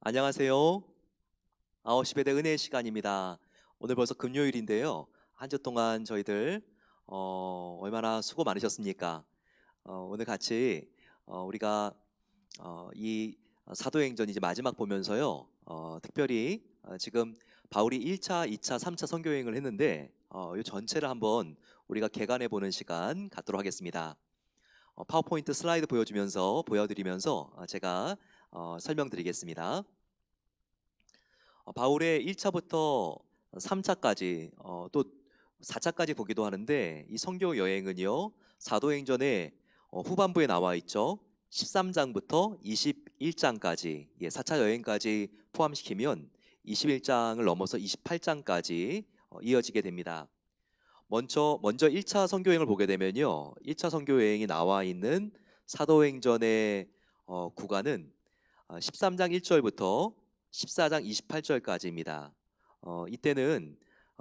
안녕하세요. 9시 배대 은혜의 시간입니다. 오늘 벌써 금요일인데요. 한 주 동안 저희들 얼마나 수고 많으셨습니까? 오늘 같이 우리가 이 사도행전 이제 마지막 보면서요. 특별히 지금 바울이 1차, 2차, 3차 선교 여행을 했는데 이 전체를 한번 우리가 개관해 보는 시간 갖도록 하겠습니다. 파워포인트 슬라이드 보여드리면서 제가 설명드리겠습니다. 바울의 1차부터 3차까지 또 4차까지 보기도 하는데 이 선교 여행은요. 사도행전의 후반부에 나와 있죠. 13장부터 21장까지 4차 여행까지 포함시키면 21장을 넘어서 28장까지 이어지게 됩니다. 먼저 1차 선교 여행을 보게 되면요. 1차 선교 여행이 나와 있는 사도행전의 구간은 13장 1절부터 14장 28절까지입니다. 이때는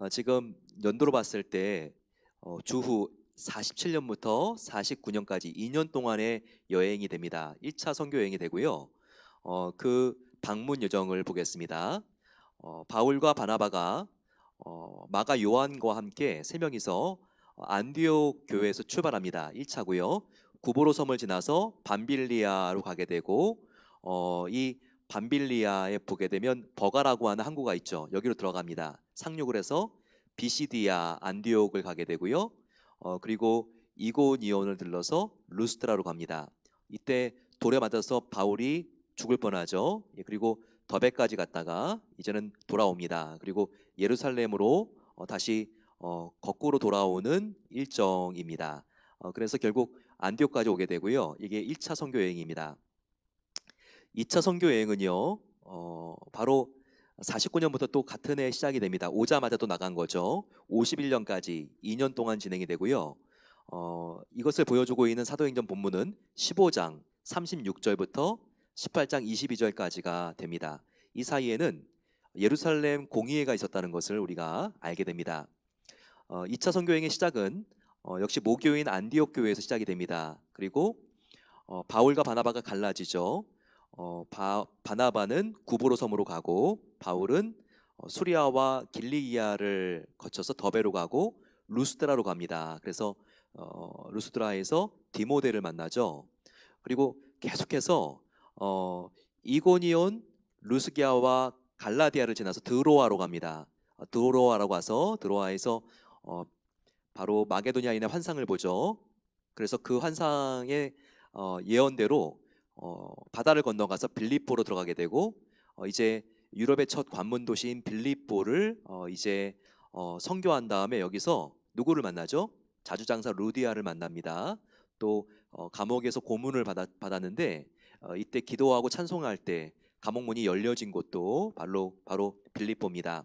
지금 연도로 봤을 때 주후 47년부터 49년까지 2년 동안의 여행이 됩니다. 1차 선교 여행이 되고요. 그 방문 여정을 보겠습니다. 바울과 바나바가 마가 요한과 함께 세 명이서 안디옥 교회에서 출발합니다. 1차고요. 구보로 섬을 지나서 밤빌리아로 가게 되고 이 밤빌리아에 보게 되면 버가라고 하는 항구가 있죠. 여기로 들어갑니다. 상륙을 해서 비시디아 안디옥을 가게 되고요. 그리고 이고니온을 들러서 루스트라로 갑니다. 이때 돌에 맞아서 바울이 죽을 뻔하죠. 그리고 더베까지 갔다가 이제는 돌아옵니다. 그리고 예루살렘으로 다시 거꾸로 돌아오는 일정입니다. 그래서 결국 안디옥까지 오게 되고요. 이게 1차 선교 여행입니다. 2차 선교 여행은요. 바로 49년부터 또 같은 해 시작이 됩니다. 오자마자 또 나간 거죠. 51년까지 2년 동안 진행이 되고요. 이것을 보여주고 있는 사도행전 본문은 15장 36절부터 18장 22절까지가 됩니다. 이 사이에는 예루살렘 공의회가 있었다는 것을 우리가 알게 됩니다. 2차 선교 여행의 시작은 역시 모교인 안디옥 교회에서 시작이 됩니다. 그리고 바울과 바나바가 갈라지죠. 바나바는 구브로 섬으로 가고 바울은 수리아와 길리기아를 거쳐서 더베로 가고 루스드라로 갑니다. 그래서 루스드라에서 디모데를 만나죠. 그리고 계속해서 이고니온, 루스기아와 갈라디아를 지나서 드로아로 갑니다. 드로아라고 와서 드로아에서 바로 마게도냐인의 환상을 보죠. 그래서 그 환상의 예언대로 바다를 건너가서 빌립보로 들어가게 되고 이제 유럽의 첫 관문 도시인 빌립보를 이제 선교한 다음에 여기서 누구를 만나죠? 자주장사 루디아를 만납니다. 또 감옥에서 고문을 받았는데 이때 기도하고 찬송할 때 감옥 문이 열려진 곳도 바로 빌립보입니다.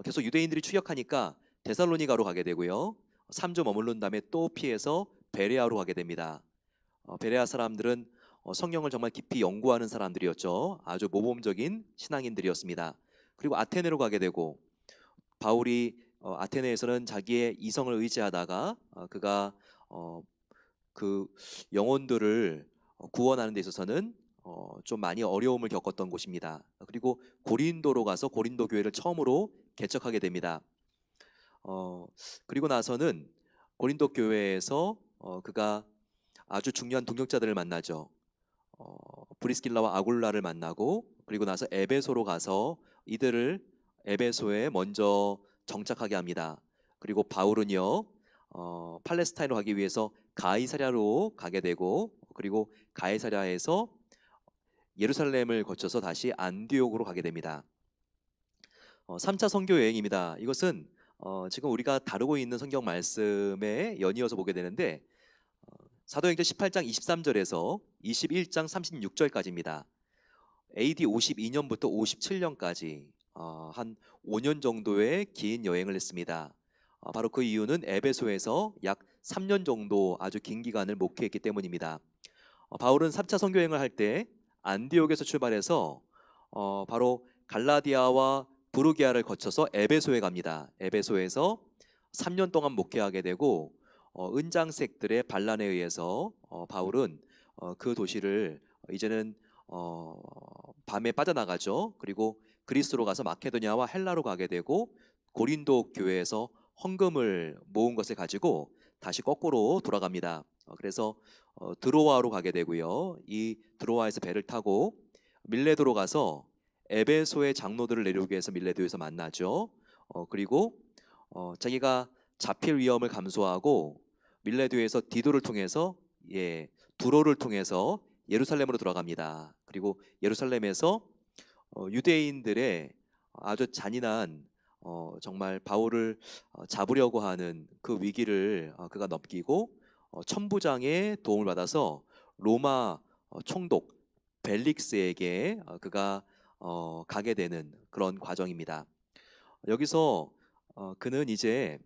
계속 유대인들이 추격하니까 데살로니가로 가게 되고요. 3주 머무른 다음에 또 피해서 베레아로 가게 됩니다. 베레아 사람들은 성경을 정말 깊이 연구하는 사람들이었죠. 아주 모범적인 신앙인들이었습니다. 그리고 아테네로 가게 되고 바울이 아테네에서는 자기의 이성을 의지하다가 그가 그 영혼들을 구원하는 데 있어서는 좀 많이 어려움을 겪었던 곳입니다. 그리고 고린도로 가서 고린도 교회를 처음으로 개척하게 됩니다. 그리고 나서는 고린도 교회에서 그가 아주 중요한 동역자들을 만나죠. 브리스길라와 아굴라를 만나고 그리고 나서 에베소로 가서 이들을 에베소에 먼저 정착하게 합니다. 그리고 바울은요 팔레스타인으로 가기 위해서 가이사랴로 가게 되고 그리고 가이사랴에서 예루살렘을 거쳐서 다시 안디옥으로 가게 됩니다. 3차 선교 여행입니다. 이것은 지금 우리가 다루고 있는 성경 말씀에 연이어서 보게 되는데 사도행전 18장 23절에서 21장 36절까지입니다. AD 52년부터 57년까지 한 5년 정도의 긴 여행을 했습니다. 바로 그 이유는 에베소에서 약 3년 정도 아주 긴 기간을 목회했기 때문입니다. 바울은 3차 선교 여행을 할 때 안디옥에서 출발해서 바로 갈라디아와 부르기아를 거쳐서 에베소에 갑니다. 에베소에서 3년 동안 목회하게 되고 은장색들의 반란에 의해서 바울은 그 도시를 이제는 밤에 빠져나가죠. 그리고 그리스로 가서 마케도니아와 헬라로 가게 되고 고린도 교회에서 헌금을 모은 것을 가지고 다시 거꾸로 돌아갑니다. 그래서 드로아로 가게 되고요. 이 드로아에서 배를 타고 밀레도로 가서 에베소의 장로들을 내려오기 위해서 밀레도에서 만나죠. 그리고 자기가 잡힐 위험을 감수하고 밀레도에서 디도를 통해서 두로를 통해서 예루살렘으로 돌아갑니다. 그리고 예루살렘에서 유대인들의 아주 잔인한 정말 바울을 잡으려고 하는 그 위기를 그가 넘기고 천부장의 도움을 받아서 로마 총독 벨릭스에게 그가 가게 되는 그런 과정입니다. 여기서 그는 이제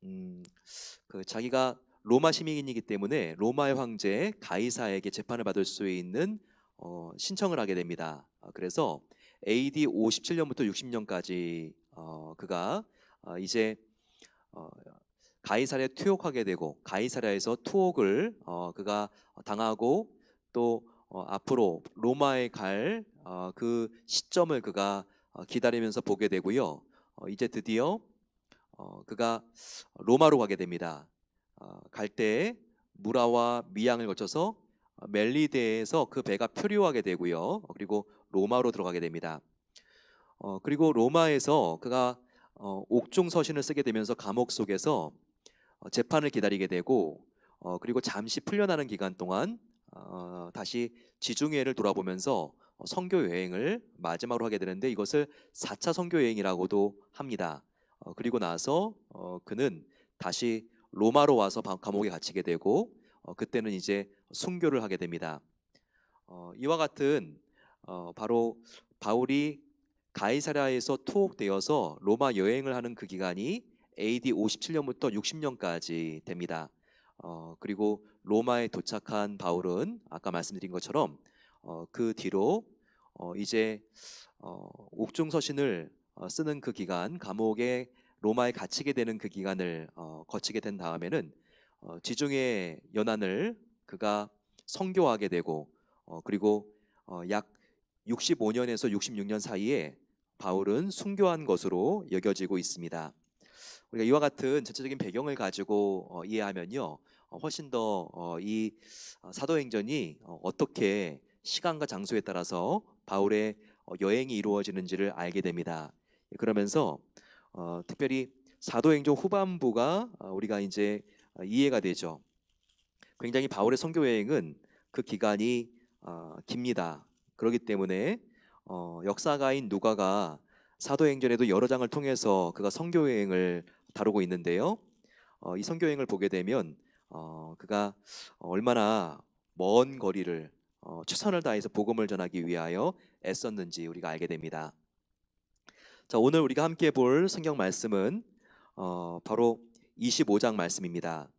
음, 그 자기가 로마 시민이기 때문에 로마의 황제 가이사에게 재판을 받을 수 있는 신청을 하게 됩니다. 그래서 AD 57년부터 60년까지 그가 이제 어, 가이사랴에 투옥하게 되고 가이사랴에서 투옥을 그가 당하고 또 앞으로 로마에 갈 그 시점을 그가 기다리면서 보게 되고요. 이제 드디어 그가 로마로 가게 됩니다. 갈 때 무라와 미양을 거쳐서 멜리데에서 그 배가 표류하게 되고요. 그리고 로마로 들어가게 됩니다. 그리고 로마에서 그가 옥중 서신을 쓰게 되면서 감옥 속에서 재판을 기다리게 되고 그리고 잠시 풀려나는 기간 동안 다시 지중해를 돌아보면서 선교 여행을 마지막으로 하게 되는데 이것을 4차 선교 여행이라고도 합니다. 그리고 나서 그는 다시 로마로 와서 감옥에 갇히게 되고 그때는 이제 순교를 하게 됩니다. 이와 같은 바로 바울이 가이사랴에서 투옥되어서 로마 여행을 하는 그 기간이 AD 57년부터 60년까지 됩니다. 그리고 로마에 도착한 바울은 아까 말씀드린 것처럼 그 뒤로 이제 옥중 서신을 쓰는 그 기간, 감옥에 로마에 갇히게 되는 그 기간을 거치게 된 다음에는 지중해 연안을 그가 선교하게 되고 그리고 약 65년에서 66년 사이에 바울은 순교한 것으로 여겨지고 있습니다. 우리가 이와 같은 전체적인 배경을 가지고 이해하면요, 훨씬 더 이 사도행전이 어떻게 시간과 장소에 따라서 바울의 여행이 이루어지는지를 알게 됩니다. 그러면서 특별히 사도행전 후반부가 우리가 이제 이해가 되죠. 굉장히 바울의 선교 여행은 그 기간이 깁니다. 그렇기 때문에 역사가인 누가가 사도행전에도 여러 장을 통해서 그가 선교 여행을 다루고 있는데요. 이 선교 여행을 보게 되면 그가 얼마나 먼 거리를 최선을 다해서 복음을 전하기 위하여 애썼는지 우리가 알게 됩니다. 자, 오늘 우리가 함께 볼 성경 말씀은 바로 25장 말씀입니다.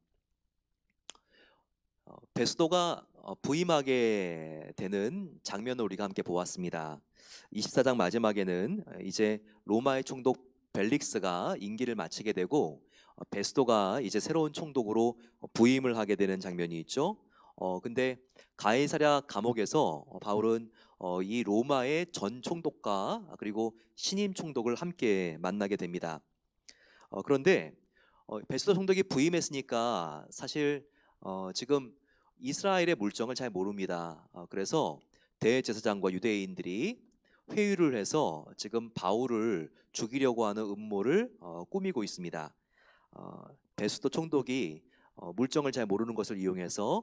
베스도가 부임하게 되는 장면을 우리가 함께 보았습니다. 24장 마지막에는 이제 로마의 총독 벨릭스가 임기를 마치게 되고 베스도가 이제 새로운 총독으로 부임을 하게 되는 장면이 있죠. 근데 가이사랴 감옥에서 바울은 이 로마의 전 총독과 그리고 신임 총독을 함께 만나게 됩니다. 그런데 베스도 총독이 부임했으니까 사실 지금 이스라엘의 물정을 잘 모릅니다. 그래서 대제사장과 유대인들이 회의를 해서 지금 바울을 죽이려고 하는 음모를 꾸미고 있습니다. 베스도 총독이 물정을 잘 모르는 것을 이용해서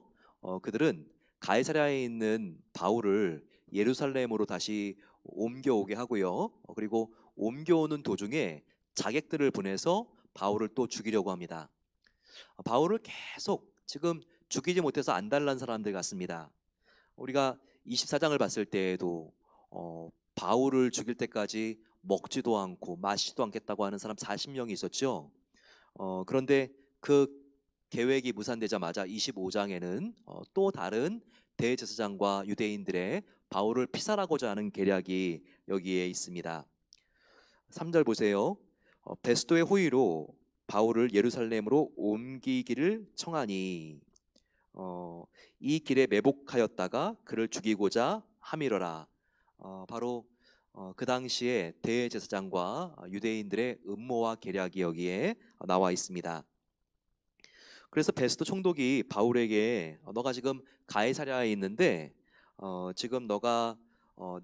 그들은 가이사랴에 있는 바울을 예루살렘으로 다시 옮겨오게 하고요. 그리고 옮겨오는 도중에 자객들을 보내서 바울을 또 죽이려고 합니다. 바울을 계속 지금 죽이지 못해서 안달난 사람들 같습니다. 우리가 24장을 봤을 때에도 바울을 죽일 때까지 먹지도 않고 마시지도 않겠다고 하는 사람 40명이 있었죠. 그런데 그 계획이 무산되자마자 25장에는 또 다른 대제사장과 유대인들의 바울을 피살하고자 하는 계략이 여기에 있습니다. 3절 보세요. 베스도의 호의로 바울을 예루살렘으로 옮기기를 청하니 이 길에 매복하였다가 그를 죽이고자 함이러라. 바로 그 당시에 대제사장과 유대인들의 음모와 계략이 여기에 나와 있습니다. 그래서 베스도 총독이 바울에게 너가 지금 가이사랴에 있는데 지금 너가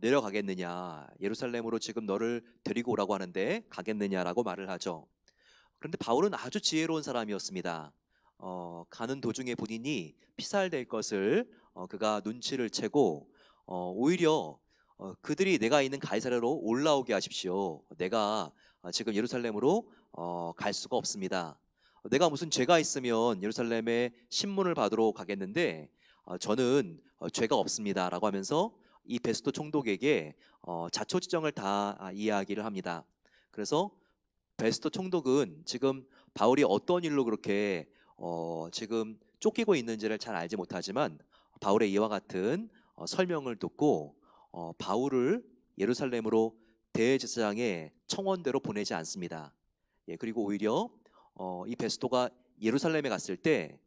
내려가겠느냐, 예루살렘으로 지금 너를 데리고 오라고 하는데 가겠느냐라고 말을 하죠. 그런데 바울은 아주 지혜로운 사람이었습니다. 가는 도중에 본인이 피살될 것을 그가 눈치를 채고 오히려 그들이 내가 있는 가이사랴로 올라오게 하십시오. 내가 지금 예루살렘으로 갈 수가 없습니다. 내가 무슨 죄가 있으면 예루살렘에 신문을 받으러 가겠는데 저는 죄가 없습니다라고 하면서 이 베스도 총독에게 자초지정을 다 이야기를 합니다. 그래서 베스도 총독은 지금 바울이 어떤 일로 그렇게 지금 쫓기고 있는지를 잘 알지 못하지만 바울의 이와 같은 설명을 듣고 바울을 예루살렘으로 대제사장의 청원대로 보내지 않습니다. 예, 그리고 오히려 이 베스도가 예루살렘에 갔을 때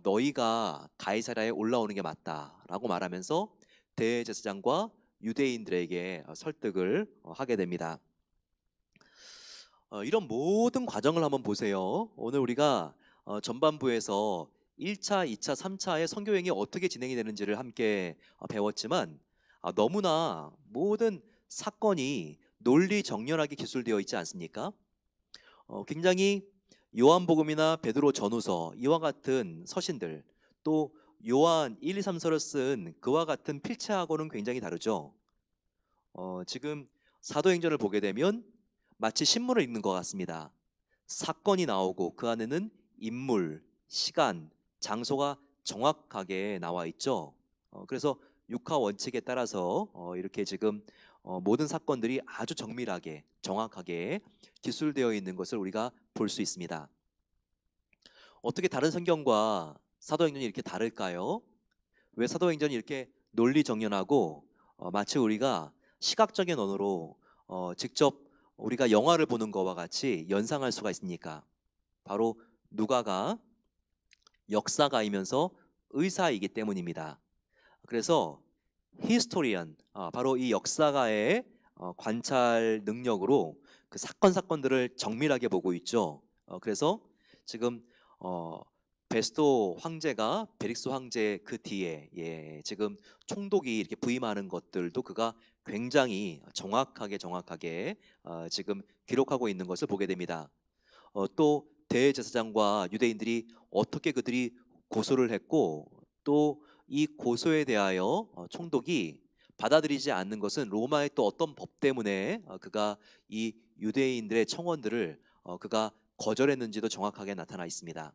너희가 가이사랴에 올라오는 게 맞다라고 말하면서 대제사장과 유대인들에게 설득을 하게 됩니다. 이런 모든 과정을 한번 보세요. 오늘 우리가 전반부에서 1차, 2차, 3차의 선교 여행이 어떻게 진행이 되는지를 함께 배웠지만 너무나 모든 사건이 논리 정연하게 기술되어 있지 않습니까? 굉장히 요한복음이나 베드로 전후서 이와 같은 서신들, 또 요한 1, 2, 3서를 쓴 그와 같은 필체하고는 굉장히 다르죠. 지금 사도행전을 보게 되면 마치 신문을 읽는 것 같습니다. 사건이 나오고 그 안에는 인물, 시간, 장소가 정확하게 나와 있죠. 그래서 육하 원칙에 따라서 이렇게 지금 모든 사건들이 아주 정밀하게, 정확하게 기술되어 있는 것을 우리가 볼 수 있습니다. 어떻게 다른 성경과 사도행전이 이렇게 다를까요? 왜 사도행전이 이렇게 논리정연하고 마치 우리가 시각적인 언어로 직접 우리가 영화를 보는 것과 같이 연상할 수가 있습니까? 바로 누가가 역사가이면서 의사이기 때문입니다. 그래서 히스토리언, 바로 이 역사가의 관찰 능력으로 그 사건들을 정밀하게 보고 있죠. 그래서 지금 베스도 황제가 베릭스 황제 그 뒤에 지금 총독이 이렇게 부임하는 것들도 그가 굉장히 정확하게 지금 기록하고 있는 것을 보게 됩니다. 또 대제사장과 유대인들이 어떻게 그들이 고소를 했고 또 이 고소에 대하여 총독이 받아들이지 않는 것은 로마의 또 어떤 법 때문에 그가 이 유대인들의 청원들을 그가 거절했는지도 정확하게 나타나 있습니다.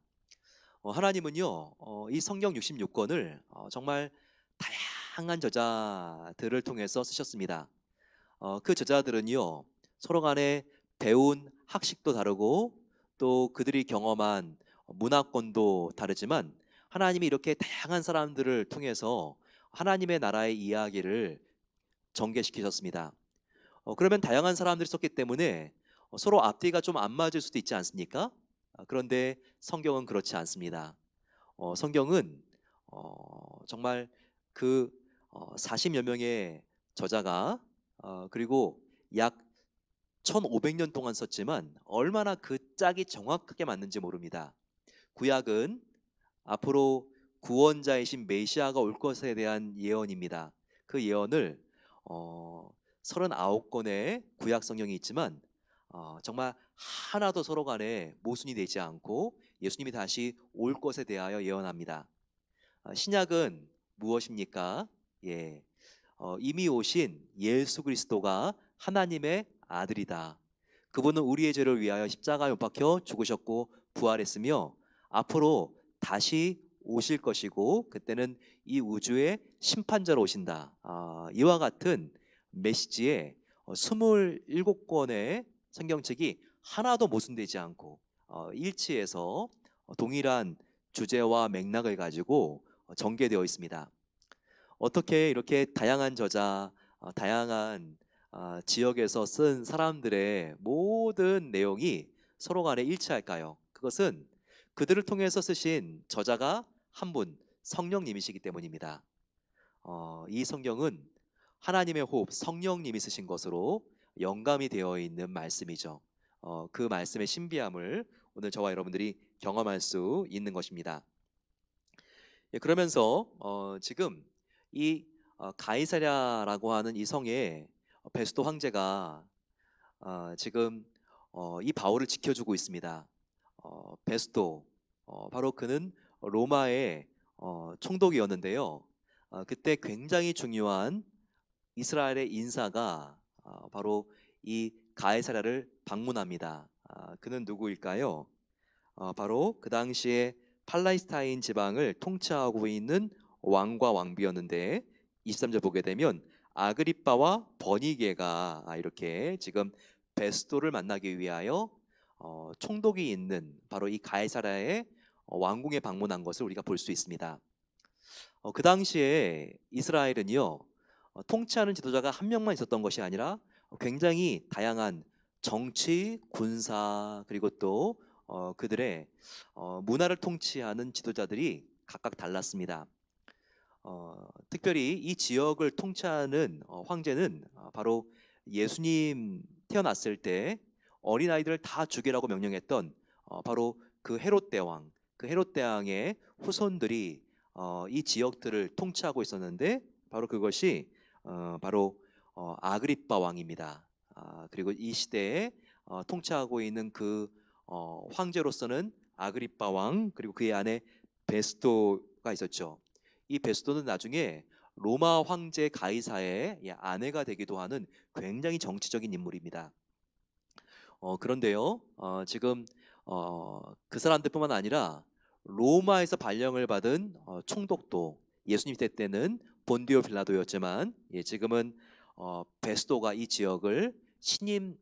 하나님은요, 이 성경 66권을 정말 다양한 저자들을 통해서 쓰셨습니다. 그 저자들은요, 서로 간에 배운 학식도 다르고 또 그들이 경험한 문화권도 다르지만 하나님이 이렇게 다양한 사람들을 통해서 하나님의 나라의 이야기를 전개시키셨습니다. 그러면 다양한 사람들이 썼기 때문에 서로 앞뒤가 좀 안 맞을 수도 있지 않습니까? 그런데 성경은 그렇지 않습니다. 성경은 정말 그 40여 명의 저자가 그리고 약 1500년 동안 썼지만 얼마나 그 짝이 정확하게 맞는지 모릅니다. 구약은 앞으로 구원자이신 메시아가 올 것에 대한 예언입니다. 그 예언을 39권의 구약 성경이 있지만 정말 하나도 서로 간에 모순이 되지 않고 예수님이 다시 올 것에 대하여 예언합니다. 신약은 무엇입니까? 예, 이미 오신 예수 그리스도가 하나님의 아들이다. 그분은 우리의 죄를 위하여 십자가에 못 박혀 죽으셨고 부활했으며 앞으로 다시 오실 것이고 그때는 이 우주의 심판자로 오신다. 이와 같은 메시지에 27권의 성경책이 하나도 모순되지 않고 일치해서 동일한 주제와 맥락을 가지고 전개되어 있습니다. 어떻게 이렇게 다양한 저자, 다양한 지역에서 쓴 사람들의 모든 내용이 서로 간에 일치할까요? 그것은 그들을 통해서 쓰신 저자가 한 분, 성령님이시기 때문입니다. 이 성경은 하나님의 호흡, 성령님이 쓰신 것으로 영감이 되어 있는 말씀이죠. 그 말씀의 신비함을 오늘 저와 여러분들이 경험할 수 있는 것입니다. 예, 그러면서 지금 이 가이사랴라고 하는 이 성에 베스도 황제가 지금 이 바울을 지켜주고 있습니다. 베스도, 바로 그는 로마의 총독이었는데요. 그때 굉장히 중요한 이스라엘의 인사가 바로 이 가이사랴를 방문합니다. 그는 누구일까요? 바로 그 당시에 팔레스타인 지방을 통치하고 있는 왕과 왕비였는데 23절 보게 되면 아그리빠와 버니게가 이렇게 지금 베스도를 만나기 위하여 총독이 있는 바로 이 가이사랴의 왕궁에 방문한 것을 우리가 볼 수 있습니다. 그 당시에 이스라엘은요, 통치하는 지도자가 한 명만 있었던 것이 아니라 굉장히 다양한 정치, 군사, 그리고 또 그들의 문화를 통치하는 지도자들이 각각 달랐습니다. 특별히 이 지역을 통치하는 황제는 바로 예수님 태어났을 때 어린아이들을 다 죽이라고 명령했던 바로 그 헤롯 대왕, 그 헤롯 대왕의 후손들이 이 지역들을 통치하고 있었는데 바로 그것이 바로 아그리빠 왕입니다. 그리고 이 시대에 통치하고 있는 그 황제로서는 아그리빠 왕, 그리고 그의 아내 베스도가 있었죠. 이 베스도는 나중에 로마 황제 가이사의 아내가 되기도 하는 굉장히 정치적인 인물입니다. 그런데요, 지금 그 사람들뿐만 아니라 로마에서 발령을 받은 총독도 예수님 때는 본디오 빌라도였지만 지금은 베스도가 이 지역을 신임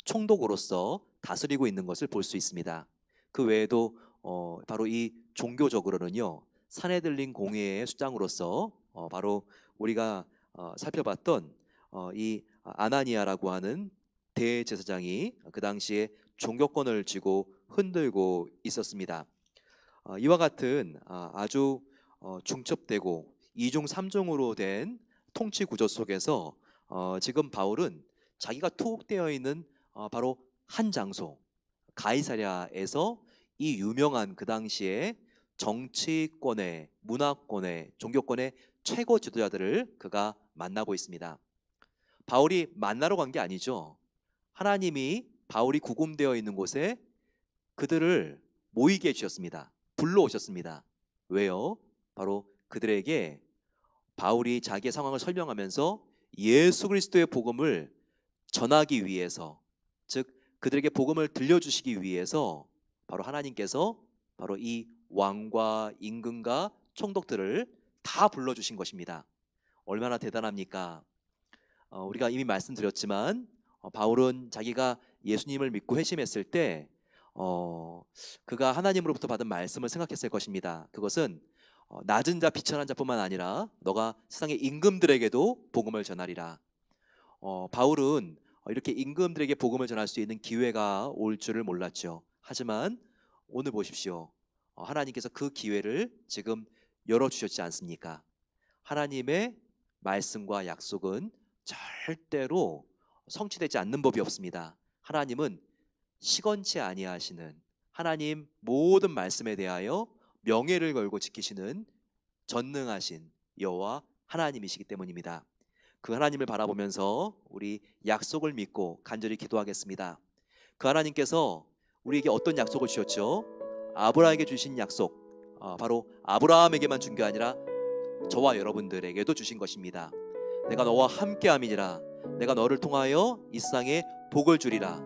총독으로서 다스리고 있는 것을 볼 수 있습니다. 그 외에도 바로 이 종교적으로는요, 산헤들린 공회의 수장으로서 바로 우리가 살펴봤던 이 아나니아라고 하는 대제사장이 그 당시에 종교권을 쥐고 흔들고 있었습니다. 이와 같은 아주 중첩되고 이중삼중으로 된 통치 구조 속에서 지금 바울은 자기가 투옥되어 있는 바로 한 장소 가이사랴에서 이 유명한 그 당시에 정치권의, 문화권의, 종교권의 최고 지도자들을 그가 만나고 있습니다. 바울이 만나러 간 게 아니죠. 하나님이 바울이 구금되어 있는 곳에 그들을 모이게 해주셨습니다. 불러오셨습니다. 왜요? 바로 그들에게 바울이 자기의 상황을 설명하면서 예수 그리스도의 복음을 전하기 위해서, 즉 그들에게 복음을 들려주시기 위해서 바로 하나님께서 바로 이 왕과 임금과 총독들을 다 불러주신 것입니다. 얼마나 대단합니까? 우리가 이미 말씀드렸지만 바울은 자기가 예수님을 믿고 회심했을 때 그가 하나님으로부터 받은 말씀을 생각했을 것입니다. 그것은 낮은 자 비천한 자뿐만 아니라 너가 세상의 임금들에게도 복음을 전하리라. 바울은 이렇게 임금들에게 복음을 전할 수 있는 기회가 올 줄을 몰랐죠. 하지만 오늘 보십시오. 하나님께서 그 기회를 지금 열어주셨지 않습니까? 하나님의 말씀과 약속은 절대로 성취되지 않는 법이 없습니다. 하나님은 시건치 아니하시는, 하나님 모든 말씀에 대하여 명예를 걸고 지키시는 전능하신 여호와 하나님이시기 때문입니다. 그 하나님을 바라보면서 우리 약속을 믿고 간절히 기도하겠습니다. 그 하나님께서 우리에게 어떤 약속을 주셨죠? 아브라함에게 주신 약속, 바로 아브라함에게만 준 게 아니라 저와 여러분들에게도 주신 것입니다. 내가 너와 함께함이니라. 내가 너를 통하여 이 세상에 복을 주리라.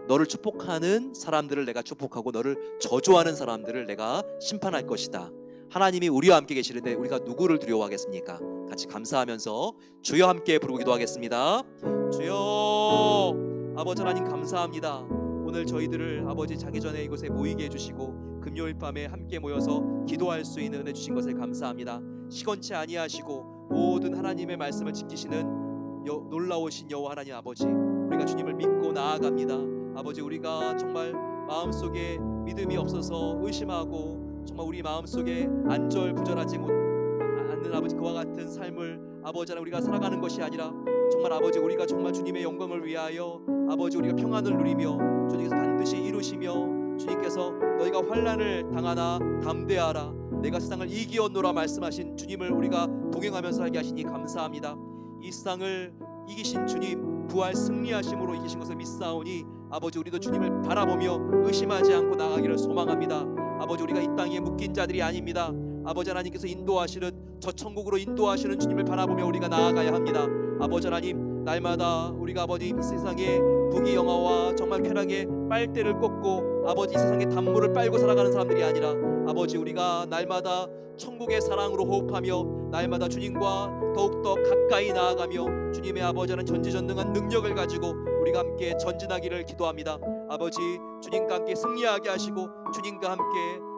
너를 축복하는 사람들을 내가 축복하고 너를 저주하는 사람들을 내가 심판할 것이다. 하나님이 우리와 함께 계시는데 우리가 누구를 두려워하겠습니까? 같이 감사하면서 주여 함께 부르고 기도하겠습니다. 주여, 아버지 하나님 감사합니다. 오늘 저희들을 아버지 자기 전에 이곳에 모이게 해주시고 금요일 밤에 함께 모여서 기도할 수 있는 은혜 주신 것을 감사합니다. 시건치 아니하시고 모든 하나님의 말씀을 지키시는 놀라우신 여호와 하나님 아버지, 우리가 주님을 믿고 나아갑니다. 아버지, 우리가 정말 마음속에 믿음이 없어서 의심하고 정말 우리 마음속에 안절부절하지 않는 아버지 그와 같은 삶을 아버지 하나님 우리가 살아가는 것이 아니라 정말 아버지 우리가 정말 주님의 영광을 위하여 아버지 우리가 평안을 누리며 주님께서 반드시 이루시며 주님께서 너희가 환난을 당하나 담대하라 내가 세상을 이기었노라 말씀하신 주님을 우리가 동행하면서 살게 하시니 감사합니다. 이 세상을 이기신 주님 부활 승리하심으로 이기신 것을 믿사오니 아버지 우리도 주님을 바라보며 의심하지 않고 나아가기를 소망합니다. 아버지 우리가 이 땅에 묶인 자들이 아닙니다. 아버지 하나님께서 인도하시는 저 천국으로 인도하시는 주님을 바라보며 우리가 나아가야 합니다. 아버지 하나님 날마다 우리가 아버지 이 세상에 부귀영화와 정말 쾌락의 빨대를 꽂고 아버지 이 세상에 단물을 빨고 살아가는 사람들이 아니라 아버지 우리가 날마다 천국의 사랑으로 호흡하며 날마다 주님과 더욱더 가까이 나아가며 주님의 아버지 하나님 전지전능한 능력을 가지고 우리가 함께 전진하기를 기도합니다. 아버지 주님과 함께 승리하게 하시고 주님과 함께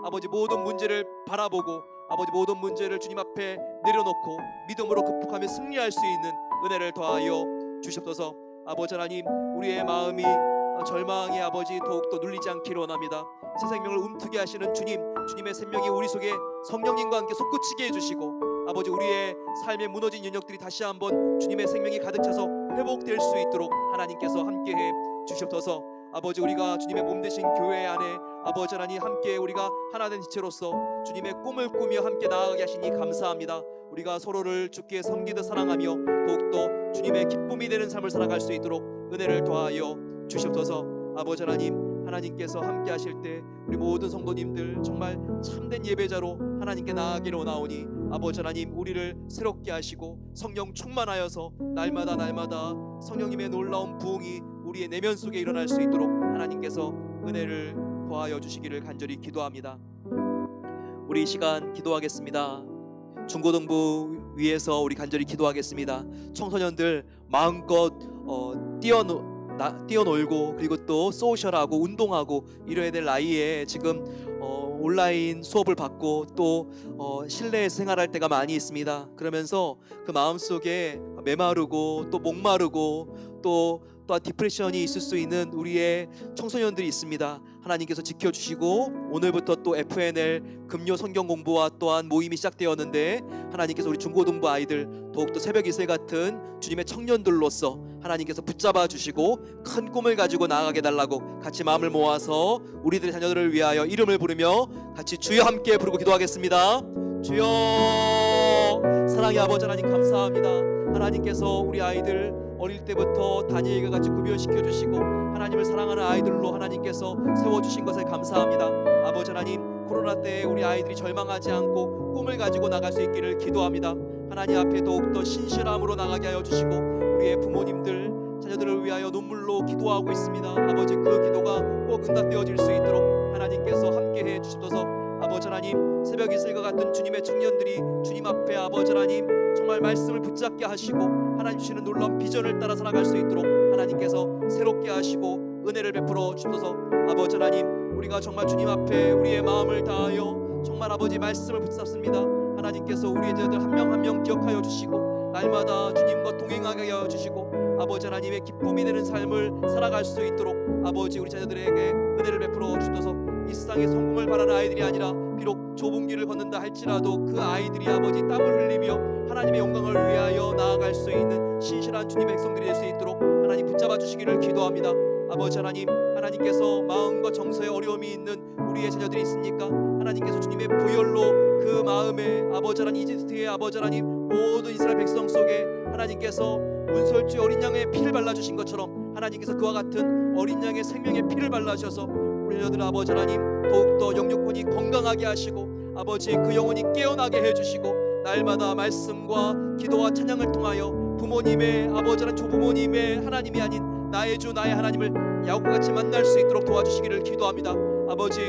아버지 모든 문제를 바라보고 아버지 모든 문제를 주님 앞에 내려놓고 믿음으로 극복하며 승리할 수 있는 은혜를 더하여 주시옵소서. 아버지 하나님 우리의 마음이 절망의 아버지 더욱더 눌리지 않기를 원합니다. 새 생명을 움트게 하시는 주님의 생명이 우리 속에 성령님과 함께 솟구치게 해주시고 아버지 우리의 삶의 무너진 영역들이 다시 한번 주님의 생명이 가득 차서 회복될 수 있도록 하나님께서 함께해 주시옵소서. 아버지 우리가 주님의 몸 되신 교회 안에 아버지 하나님 함께 우리가 하나 된 지체로서 주님의 꿈을 꾸며 함께 나아가게 하시니 감사합니다. 우리가 서로를 주께 섬기듯 사랑하며 더욱더 주님의 기쁨이 되는 삶을 살아갈 수 있도록 은혜를 더하여 주시옵소서. 아버지 하나님께서 함께 하실 때 우리 모든 성도님들 정말 참된 예배자로 하나님께 나아가기를 원하오니 아버지 하나님 우리를 새롭게 하시고 성령 충만하여서 날마다 성령님의 놀라운 부흥이 우리의 내면 속에 일어날 수 있도록 하나님께서 은혜를 더하여 주시기를 간절히 기도합니다. 우리 이 시간 기도하겠습니다. 중고등부 위해서 우리 간절히 기도하겠습니다. 청소년들 마음껏 뛰어놀고 그리고 또 소셜하고 운동하고 이래야 될 나이에 지금 온라인 수업을 받고 또 실내에서 생활할 때가 많이 있습니다. 그러면서 그 마음속에 메마르고 또 목마르고 또한 디프레션이 있을 수 있는 우리의 청소년들이 있습니다. 하나님께서 지켜주시고 오늘부터 또 FNL 금요 성경 공부와 또한 모임이 시작되었는데 하나님께서 우리 중고등부 아이들 더욱더 새벽 이슬 같은 주님의 청년들로서 하나님께서 붙잡아 주시고 큰 꿈을 가지고 나아가게 달라고 같이 마음을 모아서 우리들의 자녀들을 위하여 이름을 부르며 같이 주여 함께 부르고 기도하겠습니다. 주여 사랑의 아버지 하나님 감사합니다. 하나님께서 우리 아이들 어릴 때부터 다니엘과 같이 구별시켜 주시고 하나님을 사랑하는 아이들로 하나님께서 세워주신 것을 감사합니다. 아버지 하나님 코로나 때에 우리 아이들이 절망하지 않고 꿈을 가지고 나갈 수 있기를 기도합니다. 하나님 앞에 더욱더 신실함으로 나가게 하여 주시고 우리의 부모님들 자녀들을 위하여 눈물로 기도하고 있습니다. 아버지 그 기도가 꼭 응답되어질 수 있도록 하나님께서 함께해 주시옵소서. 아버지 하나님 새벽 이슬과 같은 주님의 청년들이 주님 앞에 아버지 하나님 정말 말씀을 붙잡게 하시고 하나님 주시는 놀라운 비전을 따라 살아갈 수 있도록 하나님께서 새롭게 하시고 은혜를 베풀어 주셔서 아버지 하나님 우리가 정말 주님 앞에 우리의 마음을 다하여 정말 아버지 말씀을 붙잡습니다. 하나님께서 우리의 자녀들 한 명 한 명 기억하여 주시고 날마다 주님과 동행하게 하여 주시고 아버지 하나님의 기쁨이 되는 삶을 살아갈 수 있도록 아버지 우리 자녀들에게 은혜를 베풀어 주셔서 이 세상의 성공을 바라는 아이들이 아니라 비록 좁은 길을 걷는다 할지라도 그 아이들이 아버지 땀을 흘리며 하나님의 영광을 위하여 나아갈 수 있는 신실한 주님의 백성들이 될 수 있도록 하나님 붙잡아 주시기를 기도합니다. 아버지 하나님께서 마음과 정서에 어려움이 있는 우리의 자녀들이 있습니까? 하나님께서 주님의 보혈로 그 마음에 아버지 하나님 이집트의 아버지 하나님 모든 이스라엘 백성 속에 하나님께서 문설주 어린 양의 피를 발라주신 것처럼 하나님께서 그와 같은 어린 양의 생명의 피를 발라주셔서 우리 자녀들 아버지 하나님 더욱더 영육혼이 건강하게 하시고 아버지 그 영혼이 깨어나게 해주시고 날마다 말씀과 기도와 찬양을 통하여 부모님의 아버지 하나님 조부모님의 하나님이 아닌 나의 주 나의 하나님을 야곱같이 만날 수 있도록 도와주시기를 기도합니다. 아버지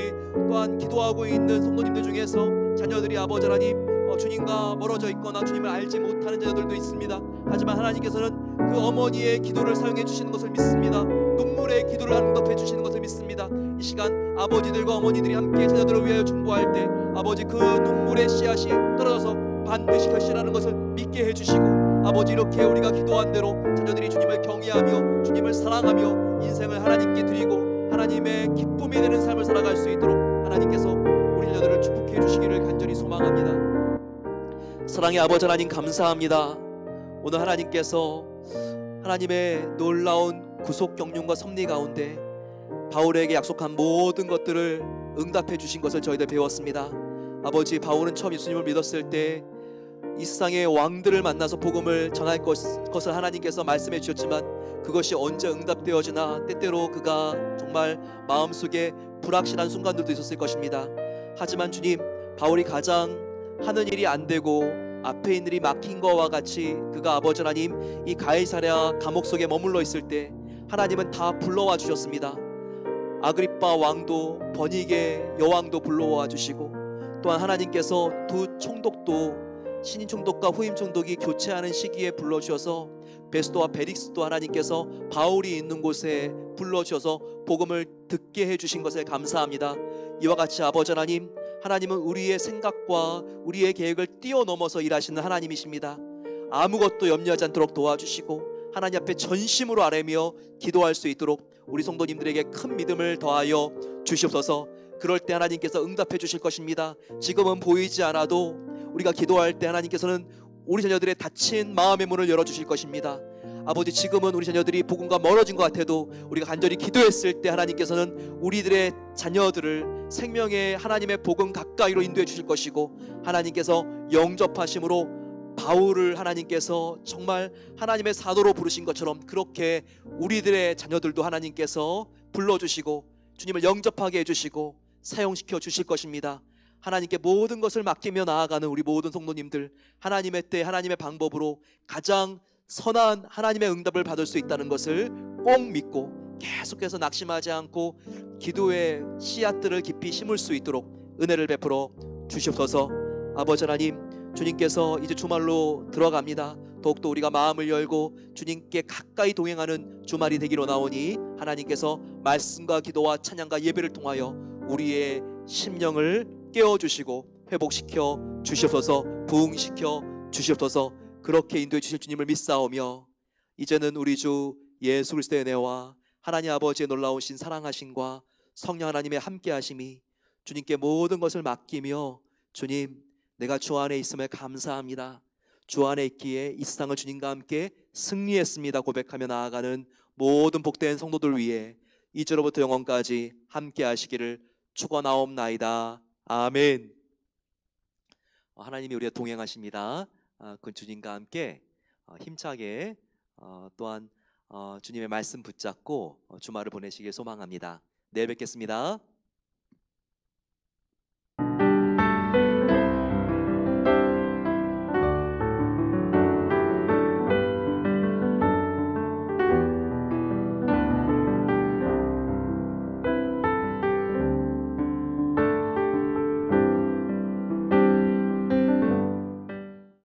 또한 기도하고 있는 성도님들 중에서 자녀들이 아버지 하나님 주님과 멀어져 있거나 주님을 알지 못하는 자녀들도 있습니다. 하지만 하나님께서는 그 어머니의 기도를 사용해 주시는 것을 믿습니다. 눈물의 기도를 응답해 주시는 것을 믿습니다. 이 시간 아버지들과 어머니들이 함께 자녀들을 위하여 중보할 때 아버지 그 눈물의 씨앗이 떨어져서 반드시 결실하는 것을 믿게 해주시고 아버지 이렇게 우리가 기도한 대로 자녀들이 주님을 경외하며 주님을 사랑하며 인생을 하나님께 드리고 하나님의 기쁨이 되는 삶을 살아갈 수 있도록 하나님께서 우리 자녀들을 축복해 주시기를 간절히 소망합니다. 사랑의 아버지 하나님 감사합니다. 오늘 하나님께서 하나님의 놀라운 구속 경륜과 섭리 가운데 바울에게 약속한 모든 것들을 응답해 주신 것을 저희들 배웠습니다. 아버지, 바울은 처음 예수님을 믿었을 때 이 세상의 왕들을 만나서 복음을 전할 것을 하나님께서 말씀해 주셨지만 그것이 언제 응답되어지나 때때로 그가 정말 마음속에 불확실한 순간들도 있었을 것입니다. 하지만 주님, 바울이 가장 하는 일이 안 되고 앞에 있는 일이 막힌 것과 같이 그가 아버지 하나님 이 가이사랴 감옥 속에 머물러 있을 때 하나님은 다 불러와 주셨습니다. 아그리빠 왕도 버니게 여왕도 불러와 주시고, 또한 하나님께서 두 총독도 신인 총독과 후임 총독이 교체하는 시기에 불러주셔서 베스도와 베릭스도 하나님께서 바울이 있는 곳에 불러주셔서 복음을 듣게 해주신 것에 감사합니다. 이와 같이 아버지 하나님, 하나님은 우리의 생각과 우리의 계획을 뛰어넘어서 일하시는 하나님이십니다. 아무것도 염려하지 않도록 도와주시고 하나님 앞에 전심으로 아뢰며 기도할 수 있도록 우리 성도님들에게 큰 믿음을 더하여 주시옵소서. 그럴 때 하나님께서 응답해 주실 것입니다. 지금은 보이지 않아도 우리가 기도할 때 하나님께서는 우리 자녀들의 닫힌 마음의 문을 열어주실 것입니다. 아버지, 지금은 우리 자녀들이 복음과 멀어진 것 같아도 우리가 간절히 기도했을 때 하나님께서는 우리들의 자녀들을 생명의 하나님의 복음 가까이로 인도해 주실 것이고, 하나님께서 영접하심으로 바울을 하나님께서 정말 하나님의 사도로 부르신 것처럼 그렇게 우리들의 자녀들도 하나님께서 불러주시고 주님을 영접하게 해주시고 사용시켜 주실 것입니다. 하나님께 모든 것을 맡기며 나아가는 우리 모든 성도님들, 하나님의 때 하나님의 방법으로 가장 선한 하나님의 응답을 받을 수 있다는 것을 꼭 믿고 계속해서 낙심하지 않고 기도의 씨앗들을 깊이 심을 수 있도록 은혜를 베풀어 주시옵소서. 아버지 하나님, 주님께서 이제 주말로 들어갑니다. 더욱더 우리가 마음을 열고 주님께 가까이 동행하는 주말이 되기로 나오니 하나님께서 말씀과 기도와 찬양과 예배를 통하여 우리의 심령을 깨워주시고 회복시켜 주시옵소서. 부흥시켜 주시옵소서. 그렇게 인도해 주실 주님을 믿사오며 이제는 우리 주 예수 그리스도의 은혜와 하나님 아버지의 놀라우신 사랑하심과 성령 하나님의 함께하심이 주님께 모든 것을 맡기며, 주님, 내가 주 안에 있음을 감사합니다, 주 안에 있기에 이 세상을 주님과 함께 승리했습니다 고백하며 나아가는 모든 복된 성도들 위해 이제로부터 영원까지 함께 하시기를 축원하옵나이다. 아멘. 하나님이 우리와 동행하십니다. 그 주님과 함께 힘차게 또한 주님의 말씀 붙잡고 주말을 보내시길 소망합니다. 내일 뵙겠습니다.